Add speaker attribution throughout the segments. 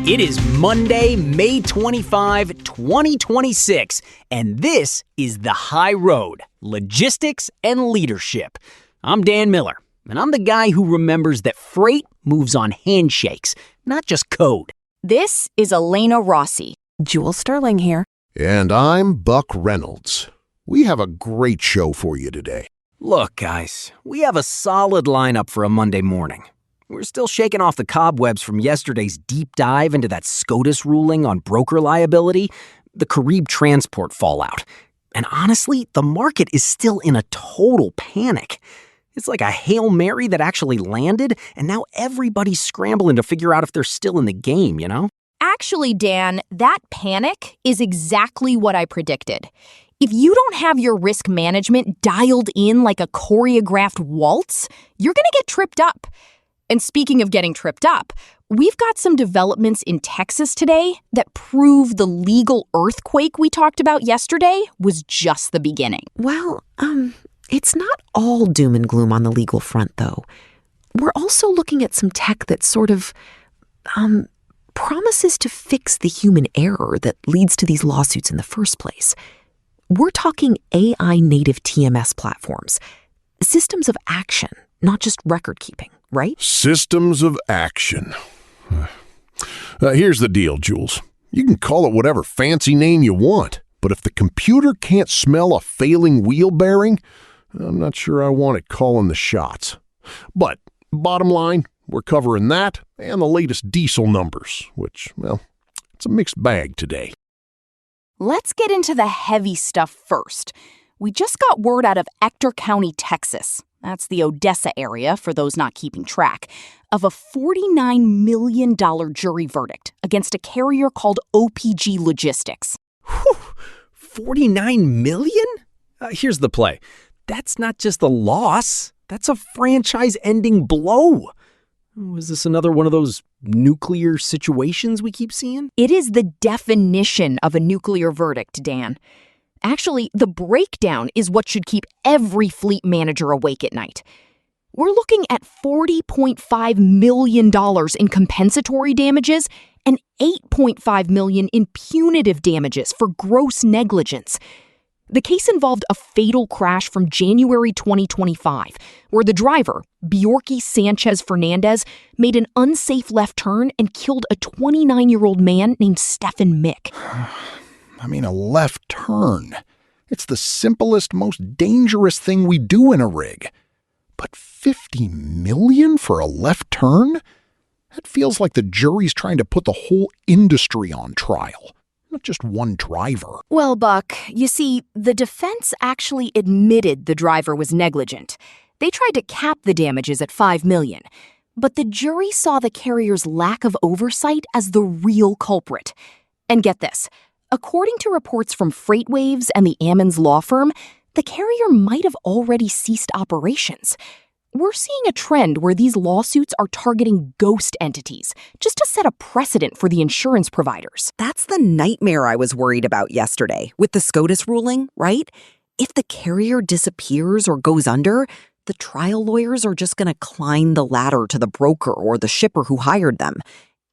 Speaker 1: It is Monday, May 25, 2026, and this is The High Road, Logistics and Leadership. I'm Dan Miller, and I'm the guy who remembers that freight moves on handshakes, not just code.
Speaker 2: This is Elena Rossi.
Speaker 3: Jewel Sterling here.
Speaker 4: And I'm Buck Reynolds. We have a great show for you today.
Speaker 1: Look, guys, we have a solid lineup for a Monday morning. We're still shaking off the cobwebs from yesterday's deep dive into that SCOTUS ruling on broker liability, the Carib transport fallout. And honestly, the market is still in a total panic. It's like a Hail Mary that actually landed, and now everybody's scrambling to figure out if they're still in the game, you know?
Speaker 2: Actually, Dan, that panic is exactly what I predicted. If you don't have your risk management dialed in like a choreographed waltz, you're going to get tripped up. And speaking of getting tripped up, we've got some developments in Texas today that prove the legal earthquake we talked about yesterday was just the beginning.
Speaker 3: Well, it's not all doom and gloom on the legal front, though. We're also looking at some tech that sort of, promises to fix the human error that leads to these lawsuits in the first place. We're talking AI-native TMS platforms, systems of action, not just record keeping, right?
Speaker 4: Systems of action. Here's the deal, Jules. You can call it whatever fancy name you want, but if the computer can't smell a failing wheel bearing, I'm not sure I want it calling the shots. But bottom line, we're covering that and the latest diesel numbers, which, well, it's a mixed bag today.
Speaker 2: Let's get into the heavy stuff first. We just got word out of Ector County, Texas. That's the Odessa area, for those not keeping track, of a $49 million jury verdict against a carrier called OPG Logistics.
Speaker 1: Whew, $49 million? Here's the play. That's not just a loss. That's a franchise-ending blow. Is this another one of those nuclear situations we keep seeing?
Speaker 2: It is the definition of a nuclear verdict, Dan. Actually, the breakdown is what should keep every fleet manager awake at night. We're looking at $40.5 million in compensatory damages and $8.5 million in punitive damages for gross negligence. The case involved a fatal crash from January 2025, where the driver, Bjorky Sanchez Fernandez, made an unsafe left turn and killed a 29-year-old man named Stephen Mick.
Speaker 5: I mean, a left turn. It's the simplest, most dangerous thing we do in a rig. But $50 million for a left turn? That feels like the jury's trying to put the whole industry on trial, not just one driver.
Speaker 2: Well, Buck, you see, the defense actually admitted the driver was negligent. They tried to cap the damages at $5 million. But the jury saw the carrier's lack of oversight as the real culprit. And get this. According to reports from FreightWaves and the Ammons law firm, the carrier might have already ceased operations. We're seeing a trend where these lawsuits are targeting ghost entities, just to set a precedent for the insurance providers.
Speaker 3: That's the nightmare I was worried about yesterday with the SCOTUS ruling, right? If the carrier disappears or goes under, the trial lawyers are just going to climb the ladder to the broker or the shipper who hired them.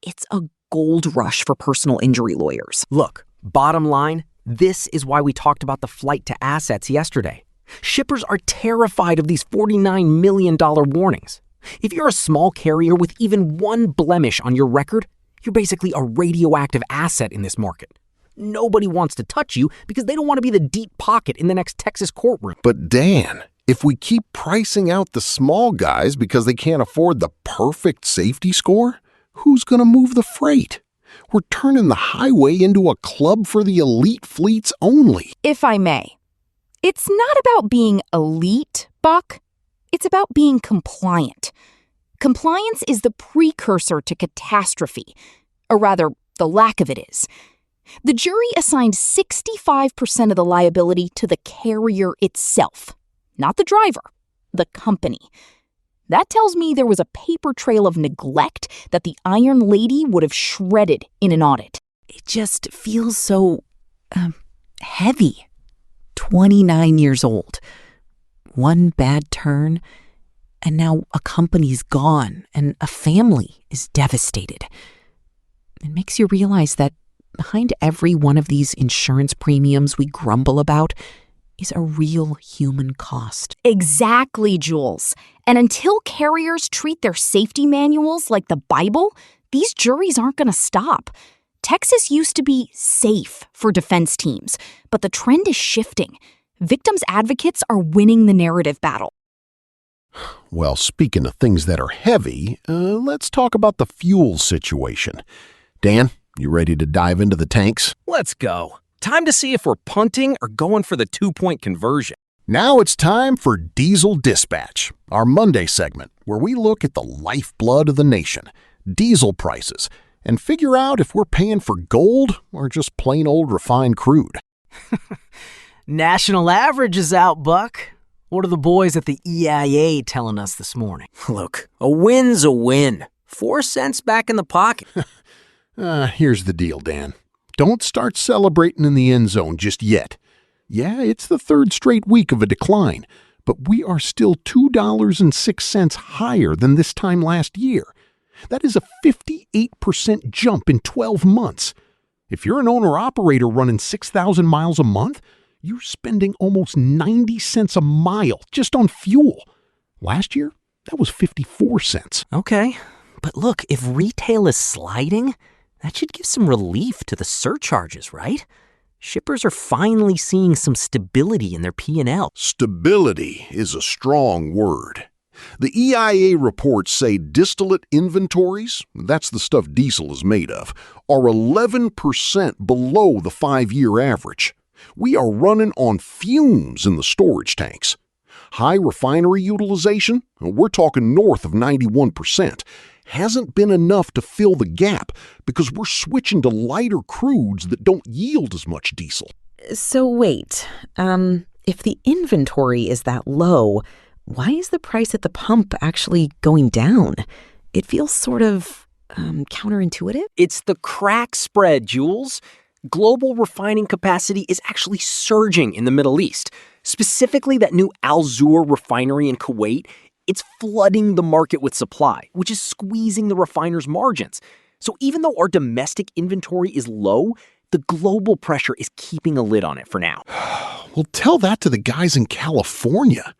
Speaker 3: It's a gold rush for personal injury lawyers.
Speaker 1: Look, bottom line, this is why we talked about the flight to assets yesterday. Shippers are terrified of these $49 million warnings. If you're a small carrier with even one blemish on your record, you're basically a radioactive asset in this market. Nobody wants to touch you because they don't want to be the deep pocket in the next Texas courtroom.
Speaker 4: But Dan, if we keep pricing out the small guys because they can't afford the perfect safety score, who's going to move the freight? We're turning the highway into a club for the elite fleets only.
Speaker 2: If I may, it's not about being elite, Buck. It's about being compliant. Compliance is the precursor to catastrophe, or rather, the lack of it is. The jury assigned 65% of the liability to the carrier itself, not the driver, the company. That tells me there was a paper trail of neglect that the Iron Lady would have shredded in an audit.
Speaker 3: It just feels so heavy. 29 years old. One bad turn, and now a company's gone and a family is devastated. it makes you realize that behind every one of these insurance premiums we grumble about is a real human cost.
Speaker 2: Exactly, Jules. And until carriers treat their safety manuals like the Bible, these juries aren't going to stop. Texas used to be safe for defense teams, but the trend is shifting. Victims' advocates are winning the narrative battle.
Speaker 4: Well, speaking of things that are heavy, let's talk about the fuel situation. Dan, you ready to dive into the tanks?
Speaker 1: Let's go. Time to see if we're punting or going for the 2-point conversion.
Speaker 4: Now it's time for Diesel Dispatch, our Monday segment, where we look at the lifeblood of the nation, diesel prices, and figure out if we're paying for gold or just plain old refined crude.
Speaker 1: National average is out, Buck. What are the boys at the EIA telling us this morning? Look, a win's a win. 4 cents back in the pocket.
Speaker 4: Here's the deal, Dan. Don't start celebrating in the end zone just yet. Yeah, it's the third straight week of a decline, but we are still $2.06 higher than this time last year. That is a 58% jump in 12 months. If you're an owner-operator running 6,000 miles a month, you're spending almost 90 cents a mile just on fuel. Last year, that was 54 cents.
Speaker 1: Okay, but look, if retail is sliding, that should give some relief to the surcharges, right? Shippers are finally seeing some stability in their P&L.
Speaker 4: Stability is a strong word. The EIA reports say distillate inventories, that's the stuff diesel is made of, are 11% below the 5-year average. We are running on fumes in the storage tanks. High refinery utilization, we're talking north of 91%, hasn't been enough to fill the gap because we're switching to lighter crudes that don't yield as much diesel.
Speaker 3: So wait, if the inventory is that low, why is the price at the pump actually going down? It feels sort of counterintuitive.
Speaker 1: It's the crack spread, Jules. Global refining capacity is actually surging in the Middle East. Specifically, that new Al Zour refinery in Kuwait, it's flooding the market with supply, which is squeezing the refiners' margins. So even though our domestic inventory is low, the global pressure is keeping a lid on it for now.
Speaker 4: Well, tell that to the guys in California.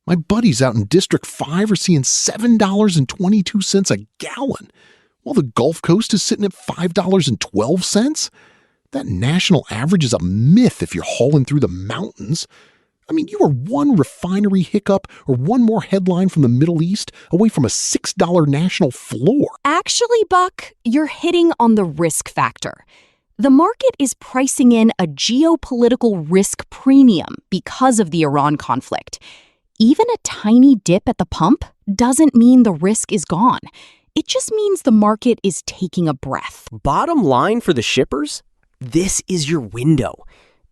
Speaker 4: My buddies out in District 5 are seeing $7.22 a gallon, while the Gulf Coast is sitting at $5.12. That national average is a myth if you're hauling through the mountains. I mean, you are one refinery hiccup or one more headline from the Middle East away from a $6 national floor.
Speaker 2: Actually, Buck, you're hitting on the risk factor. The market is pricing in a geopolitical risk premium because of the Iran conflict. Even a tiny dip at the pump doesn't mean the risk is gone. It just means the market is taking a breath.
Speaker 1: Bottom line for the shippers, this is your window.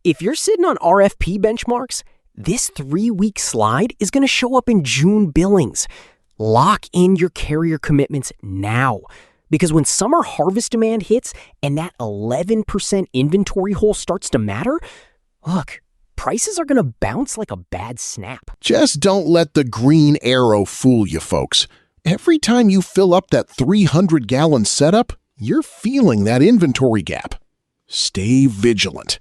Speaker 1: If you're sitting on RFP benchmarks, this 3-week slide is going to show up in June billings. Lock in your carrier commitments now. Because when summer harvest demand hits and that 11% inventory hole starts to matter, look, prices are going to bounce like a bad snap.
Speaker 4: Just don't let the green arrow fool you, folks. Every time you fill up that 300-gallon setup, you're feeling that inventory gap. Stay vigilant.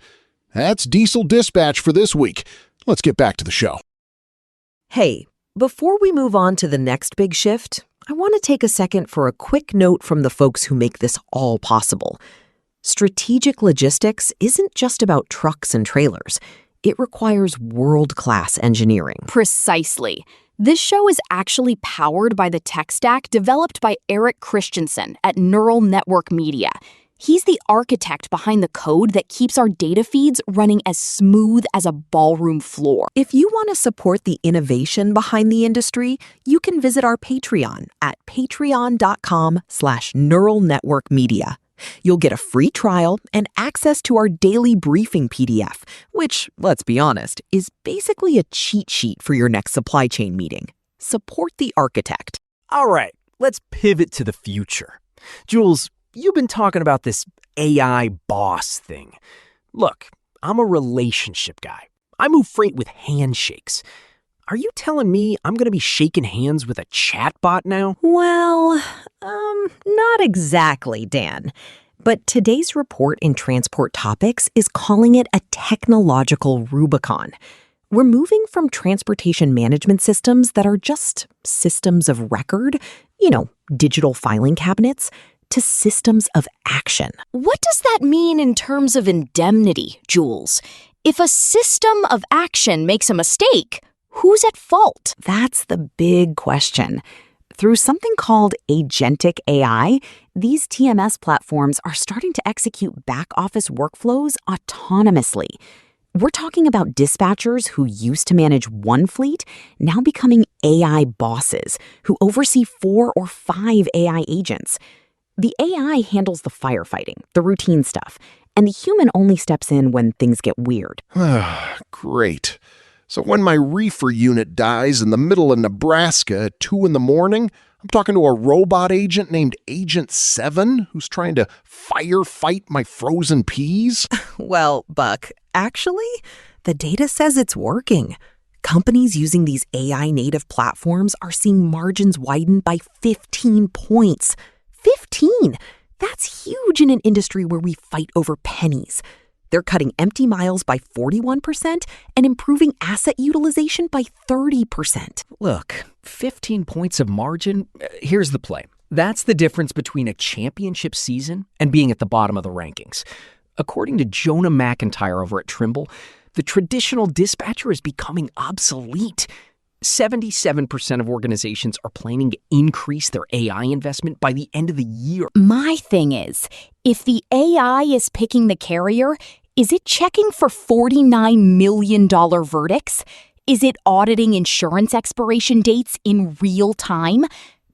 Speaker 4: That's Diesel Dispatch for this week. Let's get back to the show.
Speaker 3: Hey, before we move on to the next big shift, I want to take a second for a quick note from the folks who make this all possible. Strategic logistics isn't just about trucks and trailers. It requires world-class engineering.
Speaker 2: Precisely. This show is actually powered by the tech stack developed by Eric Christensen at Neural Network Media. He's the architect behind the code that keeps our data feeds running as smooth as a ballroom floor.
Speaker 3: If you want to support the innovation behind the industry, you can visit our Patreon at patreon.com/neuralnetworkmedia. You'll get a free trial and access to our daily briefing PDF, which, let's be honest, is basically a cheat sheet for your next supply chain meeting. Support the architect.
Speaker 1: All right, let's pivot to the future. Jules, you've been talking about this AI boss thing. Look, I'm a relationship guy. I move freight with handshakes. Are you telling me I'm going to be shaking hands with a chatbot now?
Speaker 3: Well, not exactly, Dan. But today's report in Transport Topics is calling it a technological Rubicon. We're moving from transportation management systems that are just systems of record, digital filing cabinets, to systems of action.
Speaker 2: What does that mean in terms of indemnity, Jules? If a system of action makes a mistake, who's at fault?
Speaker 3: That's the big question. Through something called agentic AI, these TMS platforms are starting to execute back-office workflows autonomously. We're talking about dispatchers who used to manage one fleet, now becoming AI bosses who oversee 4 or 5 AI agents. The AI handles the firefighting, the routine stuff, and the human only steps in when things get weird.
Speaker 4: Great. So when my reefer unit dies in the middle of Nebraska at 2 in the morning, I'm talking to a robot agent named Agent 7 who's trying to firefight my frozen peas?
Speaker 3: Well, Buck, actually, the data says it's working. Companies using these AI-native platforms are seeing margins widen by 15 points. 15! That's huge in an industry where we fight over pennies. They're cutting empty miles by 41% and improving asset utilization by 30%.
Speaker 1: Look, 15 points of margin, here's the play. That's the difference between a championship season and being at the bottom of the rankings. According to Jonah McIntyre over at Trimble, the traditional dispatcher is becoming obsolete. 77% of organizations are planning to increase their AI investment by the end of the year.
Speaker 2: My thing is, if the AI is picking the carrier, is it checking for $49 million verdicts? Is it auditing insurance expiration dates in real time?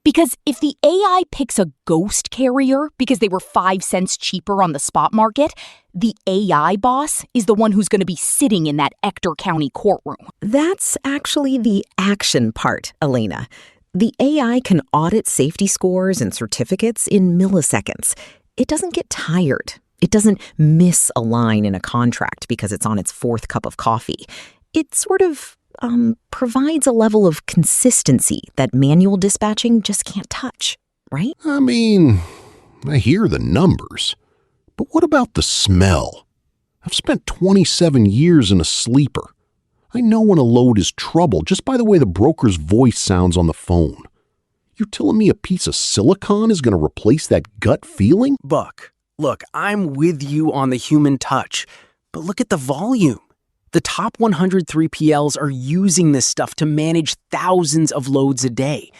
Speaker 2: Because if the AI picks a ghost carrier because they were 5 cents cheaper on the spot market, the AI boss is the one who's going to be sitting in that Ector County courtroom.
Speaker 3: That's actually the action part, Elena. The AI can audit safety scores and certificates in milliseconds. It doesn't get tired. It doesn't miss a line in a contract because it's on its 4th cup of coffee. It sort of provides a level of consistency that manual dispatching just can't touch, right?
Speaker 4: I mean, I hear the numbers, but what about the smell? I've spent 27 years in a sleeper. I know when a load is trouble just by the way the broker's voice sounds on the phone. You're telling me a piece of silicon is going to replace that gut feeling?
Speaker 1: Buck, look, I'm with you on the human touch, but look at the volume. The top 100 3PLs are using this stuff to manage thousands of loads a day.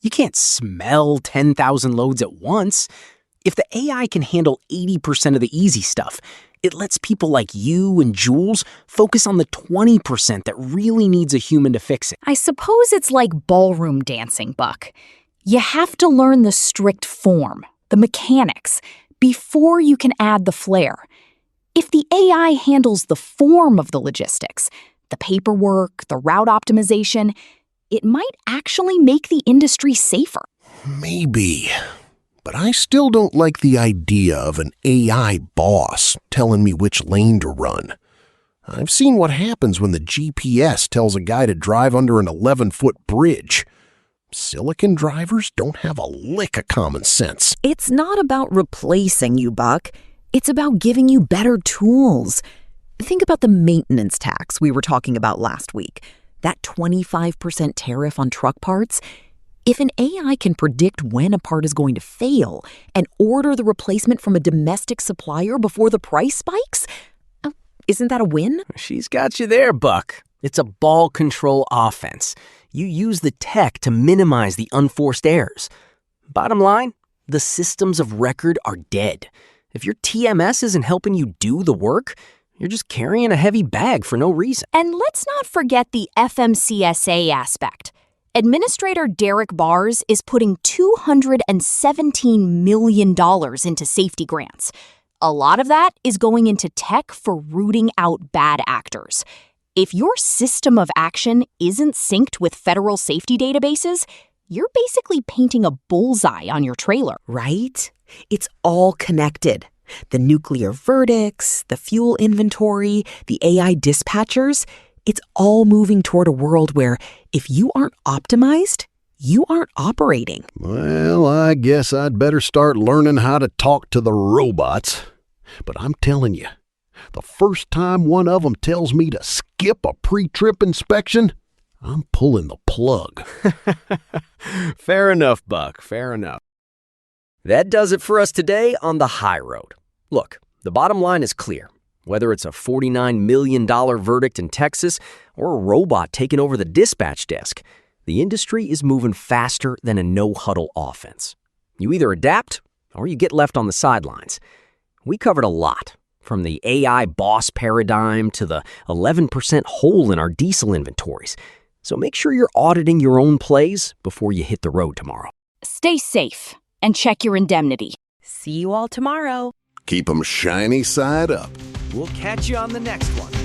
Speaker 1: You can't smell 10,000 loads at once. If the AI can handle 80% of the easy stuff, it lets people like you and Jules focus on the 20% that really needs a human to fix it.
Speaker 2: I suppose it's like ballroom dancing, Buck. You have to learn the strict form, the mechanics, before you can add the flair. If the AI handles the form of the logistics, the paperwork, the route optimization, it might actually make the industry safer.
Speaker 4: Maybe. But I still don't like the idea of an AI boss telling me which lane to run. I've seen what happens when the GPS tells a guy to drive under an 11-foot bridge. Silicon drivers don't have a lick of common sense.
Speaker 3: It's not about replacing you, Buck. It's about giving you better tools. Think about the maintenance tax we were talking about last week. That 25% tariff on truck parts. If an AI can predict when a part is going to fail and order the replacement from a domestic supplier before the price spikes, isn't that a win?
Speaker 1: She's got you there, Buck. It's a ball control offense. You use the tech to minimize the unforced errors. Bottom line, the systems of record are dead. If your TMS isn't helping you do the work, you're just carrying a heavy bag for no reason.
Speaker 2: And let's not forget the FMCSA aspect. Administrator Derek Bars is putting $217 million into safety grants. A lot of that is going into tech for rooting out bad actors. If your system of action isn't synced with federal safety databases, you're basically painting a bullseye on your trailer.
Speaker 3: Right? It's all connected. The nuclear verdicts, the fuel inventory, the AI dispatchers, it's all moving toward a world where if you aren't optimized, you aren't operating.
Speaker 4: Well, I guess I'd better start learning how to talk to the robots. But I'm telling you, the first time one of them tells me to skip a pre-trip inspection, I'm pulling the plug.
Speaker 1: Fair enough, Buck. Fair enough. That does it for us today on the high road. Look, the bottom line is clear. Whether it's a $49 million verdict in Texas or a robot taking over the dispatch desk, the industry is moving faster than a no-huddle offense. You either adapt or you get left on the sidelines. We covered a lot, from the AI boss paradigm to the 11% hole in our diesel inventories. So make sure you're auditing your own plays before you hit the road tomorrow.
Speaker 2: Stay safe and check your indemnity.
Speaker 3: See you all tomorrow.
Speaker 4: Keep 'em shiny side up.
Speaker 1: We'll catch you on the next one.